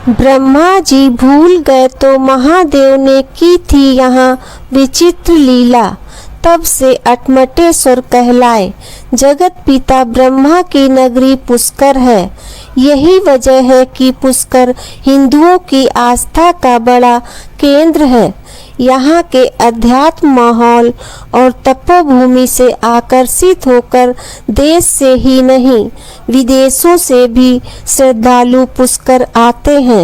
ब्रह्मा जी भूल गए तो महादेव ने की थी यहाँ विचित्र लीला। तब से अटमटेश्वर कहलाए। जगत पिता ब्रह्मा की नगरी पुष्कर है। यही वजह है कि पुष्कर हिंदुओं की आस्था का बड़ा केंद्र है। यहाँ के अध्यात्म माहौल और तपोभूमि से आकर्षित होकर देश से ही नहीं विदेशों से भी श्रद्धालु पुष्कर आते हैं।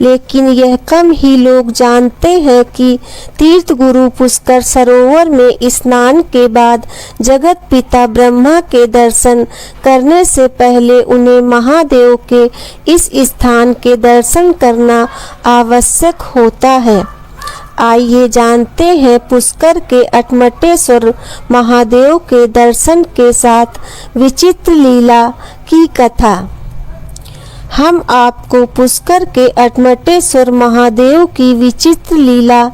लेकिन यह कम ही लोग जानते हैं कि तीर्थ गुरु पुष्कर सरोवर में स्नान के बाद जगत पिता ब्रह्मा के दर्शन करने से पहले उन्हें महादेव के इस स्थान के दर्शन करना आवश्यक होता है। आइए जानते हैं पुष्कर के अटमटेश्वर महादेव के दर्शन के साथ विचित्र लीला की कथा। हम आपको पुष्कर के अटमटेश्वर महादेव की विचित्र लीला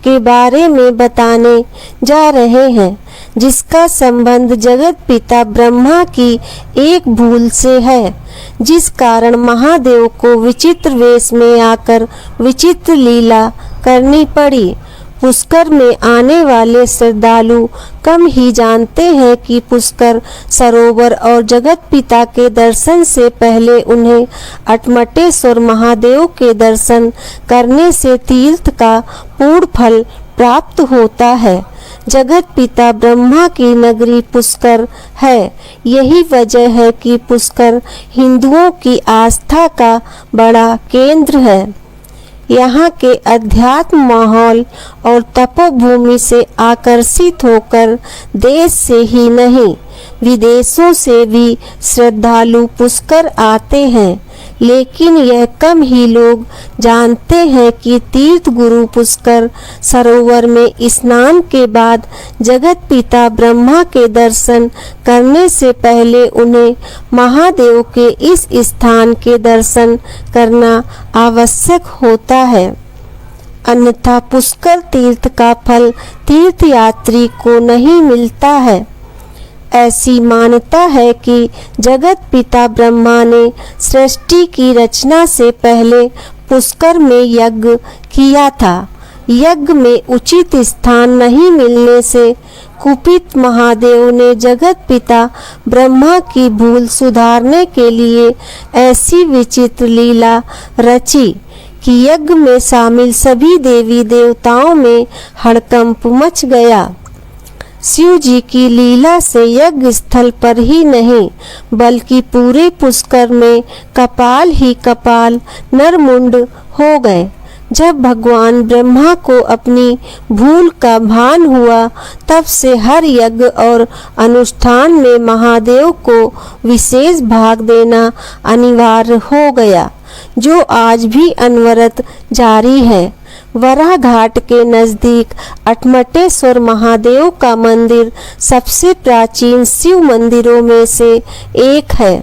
के बारे में बताने जा रहे हैं, जिसका संबंध जगत पिता ब्रह्मा की एक भूल से है, जिस कारण महादेव को विचित्र वेश में आकर विचित्र लीला करनी पड़ी। पुष्कर में आने वाले श्रद्धालु कम ही जानते हैं कि पुष्कर सरोवर और जगत पिता के दर्शन से पहले उन्हें अटमटेश्वर महादेव के दर्शन करने से तीर्थ का पूर्ण फल प्राप्त होता है। जगत पिता ब्रह्मा की नगरी पुष्कर है। यही वजह है कि पुष्कर हिंदुओं की आस्था का बड़ा केंद्र है। यहाँ के अध्यात्म माहौल और तपोभूमि से आकर्षित होकर देश से ही नहीं विदेशों से भी श्रद्धालु पुष्कर आते हैं। लेकिन यह कम ही लोग जानते हैं कि तीर्थ गुरु पुष्कर सरोवर में स्नान के बाद जगत पिता ब्रह्मा के दर्शन करने से पहले उन्हें महादेव के इस स्थान के दर्शन करना आवश्यक होता है। अन्यथा पुष्कर तीर्थ का फल तीर्थयात्री को नहीं मिलता है। ऐसी मान्यता है कि जगत पिता ब्रह्मा ने सृष्टि की रचना से पहले पुष्कर में यज्ञ किया था। यज्ञ में उचित स्थान नहीं मिलने से कुपित महादेव ने जगत पिता ब्रह्मा की भूल सुधारने के लिए ऐसी विचित्र लीला रची कि यज्ञ में शामिल सभी देवी देवताओं में हड़कंप मच गया। शिव जी की लीला से यज्ञ स्थल पर ही नहीं बल्कि पूरे पुष्कर में कपाल ही कपाल नरमुंड हो गए। जब भगवान ब्रह्मा को अपनी भूल का भान हुआ तब से हर यज्ञ और अनुष्ठान में महादेव को विशेष भाग देना अनिवार्य हो गया, जो आज भी अनवरत जारी है। वराह घाट के नजदीक अटमटेश्वर महादेव का मंदिर सबसे प्राचीन शिव मंदिरों में से एक है।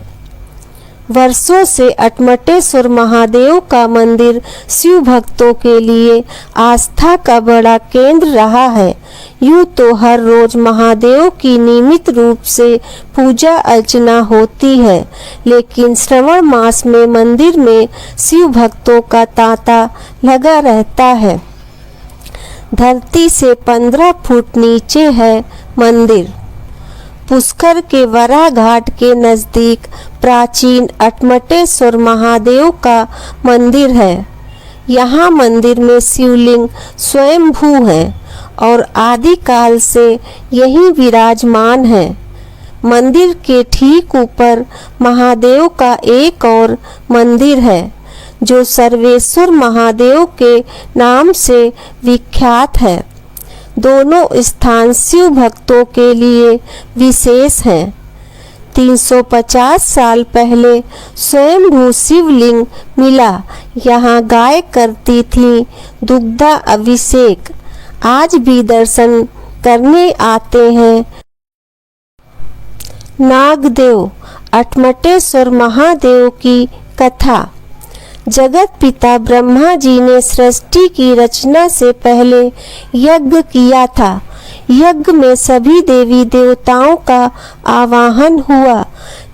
वर्षों से अटमटेश्वर महादेव का मंदिर शिव भक्तों के लिए आस्था का बड़ा केंद्र रहा है। यूं तो हर रोज महादेव की नियमित रूप से पूजा अर्चना होती है, लेकिन श्रावण मास में मंदिर में शिव भक्तों का तांता लगा रहता है। धरती से 15 फुट नीचे है मंदिर। पुष्कर के वराह घाट के नजदीक प्राचीन अटमटेश्वर महादेव का मंदिर है। यहाँ मंदिर में शिवलिंग स्वयंभू है और आदिकाल से यहीं विराजमान है। मंदिर के ठीक ऊपर महादेव का एक और मंदिर है, जो सर्वेश्वर महादेव के नाम से विख्यात है। दोनों स्थान शिव भक्तों के लिए विशेष हैं। 350 साल पहले स्वयंभू शिवलिंग मिला। यहाँ गाय करती थी दुग्धा अभिषेक। आज भी दर्शन करने आते हैं। नागदेव अटमटेश्वर महादेव की कथा। जगत पिता ब्रह्मा जी ने सृष्टि की रचना से पहले यज्ञ किया था। यज्ञ में सभी देवी देवताओं का आवाहन हुआ।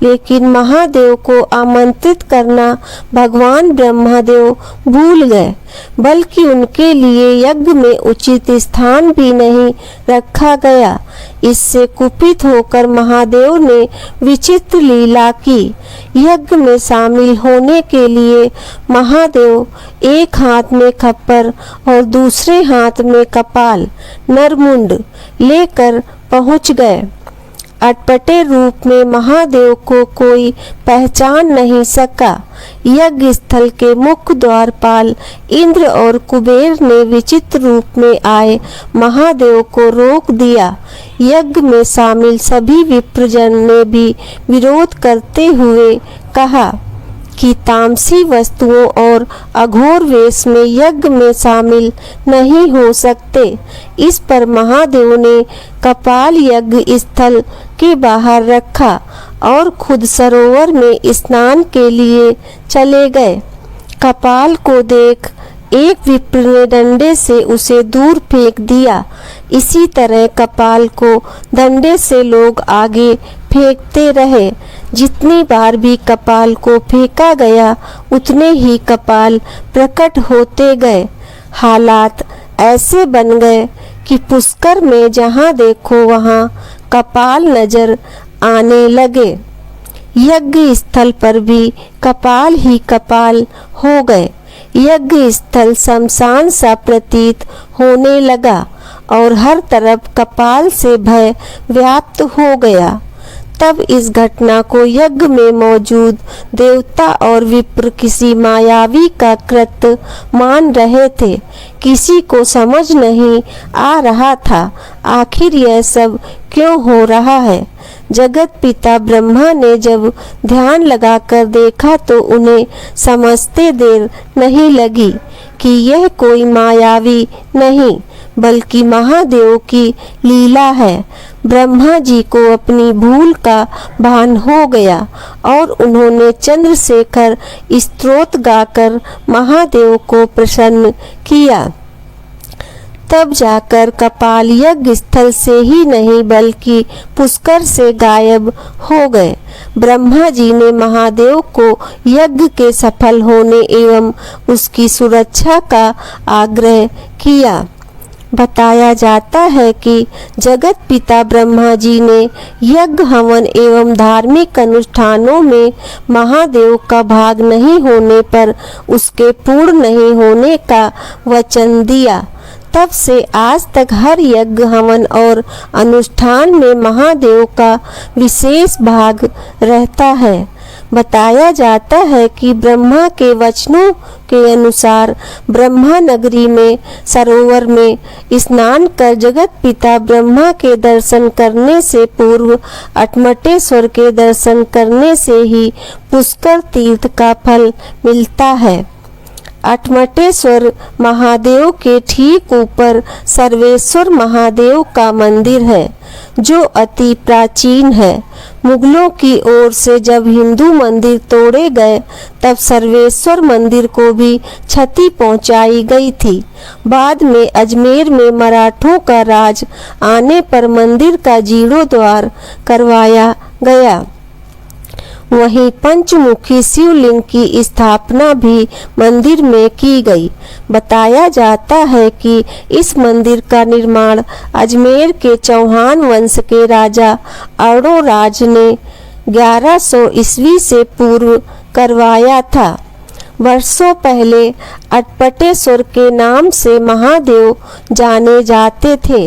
लेकिन महादेव को आमंत्रित करना भगवान ब्रह्मदेव भूल गए, बल्कि उनके लिए यज्ञ में उचित स्थान भी नहीं रखा गया। इससे कुपित होकर महादेव ने विचित्र लीला की। यज्ञ में शामिल होने के लिए महादेव एक हाथ में खप्पर और दूसरे हाथ में कपाल नरमुंड लेकर पहुंच गए। अटपटे रूप में महादेव को कोई पहचान नहीं सका। यज्ञ स्थल के मुख्य द्वारपाल इंद्र और कुबेर ने विचित्र रूप में आए महादेव को रोक दिया। यज्ञ में शामिल सभी विप्रजन ने भी विरोध करते हुए कहा कि तामसी वस्तुओं और अघोर वेश में यज्ञ में शामिल नहीं हो सकते। इस पर महादेव ने कपाल यज्ञ स्थल के बाहर रखा और खुद सरोवर में स्नान के लिए चले गए। कपाल को देख एक विप्र ने डंडे से उसे दूर फेंक दिया। इसी तरह कपाल को डंडे से लोग आगे फेंकते रहे। जितनी बार भी कपाल को फेंका गया उतने ही कपाल प्रकट होते गए। हालात ऐसे बन गए कि पुष्कर में जहाँ देखो वहाँ कपाल नजर आने लगे। यज्ञ स्थल पर भी कपाल ही कपाल हो गए। यज्ञ स्थल शमशान सा प्रतीत होने लगा और हर तरफ कपाल से भय व्याप्त हो गया। तब इस घटना को यज्ञ में मौजूद देवता और विप्र किसी मायावी का कृत्य मान रहे थे। किसी को समझ नहीं आ रहा था आखिर यह सब क्यों हो रहा है। जगत पिता ब्रह्मा ने जब ध्यान लगाकर देखा तो उन्हें समझते देर नहीं लगी कि यह कोई मायावी नहीं बल्कि महादेव की लीला है। ब्रह्मा जी को अपनी भूल का भान हो गया और उन्होंने चंद्रशेखर स्तोत्र गाकर महादेव को प्रसन्न किया। तब जाकर कपाल यज्ञ स्थल से ही नहीं बल्कि पुष्कर से गायब हो गए। ब्रह्मा जी ने महादेव को यज्ञ के सफल होने एवं उसकी सुरक्षा का आग्रह किया। बताया जाता है कि जगत पिता ब्रह्मा जी ने यज्ञ हवन एवं धार्मिक अनुष्ठानों में महादेव का भाग नहीं होने पर उसके पूर्ण नहीं होने का वचन दिया। तब से आज तक हर यज्ञ हवन और अनुष्ठान में महादेव का विशेष भाग रहता है। बताया जाता है कि ब्रह्मा के वचनों के अनुसार ब्रह्मा नगरी में सरोवर में स्नान कर जगत पिता ब्रह्मा के दर्शन करने से पूर्व अटमटेश्वर के दर्शन करने से ही पुष्कर तीर्थ का फल मिलता है। अटमटेश्वर महादेव के ठीक ऊपर सर्वेश्वर महादेव का मंदिर है जो अति प्राचीन है। मुगलों की ओर से जब हिंदू मंदिर तोड़े गए तब सर्वेश्वर मंदिर को भी क्षति पहुंचाई गई थी। बाद में अजमेर में मराठों का राज आने पर मंदिर का जीर्णोद्धार करवाया गया। वहीं पंचमुखी शिवलिंग की स्थापना भी मंदिर में की गई। बताया जाता है कि इस मंदिर का निर्माण अजमेर के चौहान वंश के राजा अरोराज ने 1100 ईस्वी से पूर्व करवाया था। वर्षों पहले अटपटेश्वर के नाम से महादेव जाने जाते थे,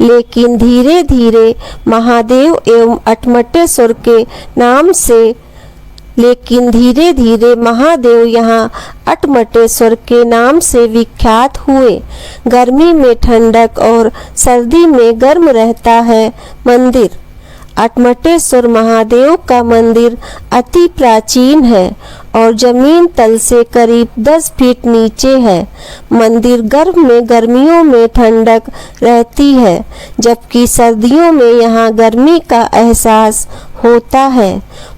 लेकिन धीरे धीरे महादेव एवं अटमटेश्वर के नाम से महादेव यहाँ अटमटेश्वर के नाम से विख्यात हुए। गर्मी में ठंडक और सर्दी में गर्म रहता है मंदिर। अटमटेश्वर महादेव का मंदिर अति प्राचीन है और जमीन तल से करीब 10 फीट नीचे है। मंदिर गर्भ में गर्मियों में ठंडक रहती है जबकि सर्दियों में यहाँ गर्मी का एहसास होता है।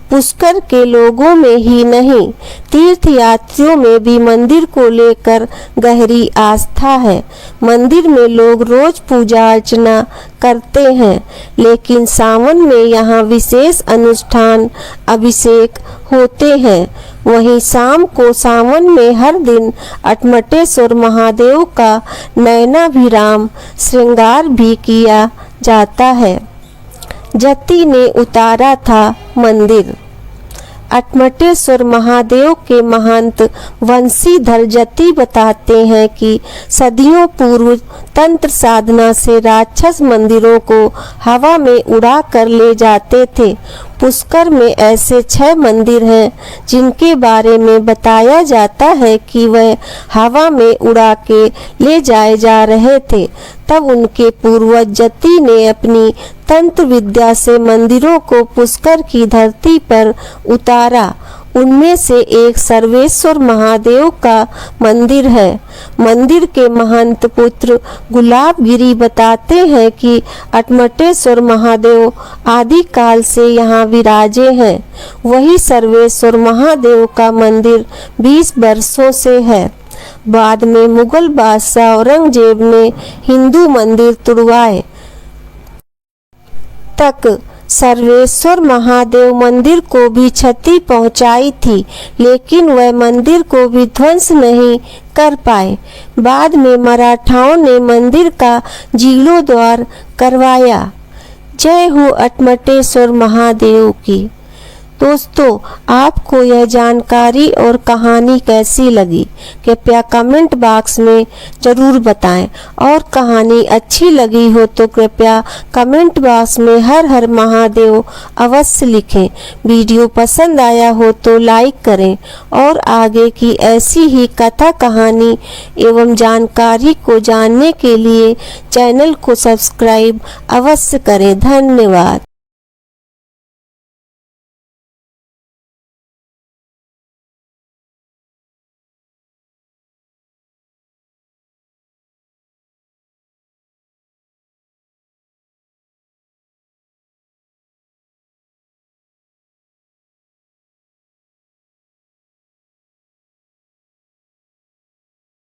पुष्कर के लोगों में ही नहीं, तीर्थयात्रियों में भी मंदिर को लेकर गहरी आस्था है। मंदिर में लोग रोज पूजा अर्चना करते हैं, लेकिन सावन में यहाँ विशेष अनुष्ठान अभिषेक होते हैं। वहीं शाम को सावन में हर दिन अटमटेश्वर महादेव का नयनाभिराम श्रृंगार भी किया जाता है। जति ने उतारा था मंदिर। अटमटेश्वर महादेव के महंत वंशीधर जति बताते हैं कि सदियों पूर्व तंत्र साधना से राक्षस मंदिरों को हवा में उड़ा कर ले जाते थे। पुष्कर में ऐसे 6 मंदिर हैं जिनके बारे में बताया जाता है कि वह हवा में उड़ा के ले जाए जा रहे थे। तब उनके पूर्वज जति ने अपनी तंत्र विद्या से मंदिरों को पुष्कर की धरती पर उतारा। उनमें से एक सर्वेश्वर महादेव का मंदिर है। मंदिर के महंत पुत्र गुलाबगिरी बताते हैं कि अटमटेश्वर महादेव आदि काल से यहाँ विराजे हैं। वही सर्वेश्वर महादेव का मंदिर 20 वर्षों से है। बाद में मुगल बादशाह औरंगजेब ने हिंदू मंदिर तुड़वाए तक सर्वेश्वर महादेव मंदिर को भी क्षति पहुंचाई थी, लेकिन वह मंदिर को विध्वंस नहीं कर पाए। बाद में मराठाओं ने मंदिर का जीर्णोद्धार करवाया। जय हो अटमटेश्वर महादेव की। दोस्तों, आपको यह जानकारी और कहानी कैसी लगी कृपया कमेंट बॉक्स में ज़रूर बताएं, और कहानी अच्छी लगी हो तो कृपया कमेंट बॉक्स में हर हर महादेव अवश्य लिखें। वीडियो पसंद आया हो तो लाइक करें और आगे की ऐसी ही कथा कहानी एवं जानकारी को जानने के लिए चैनल को सब्सक्राइब अवश्य करें। धन्यवाद।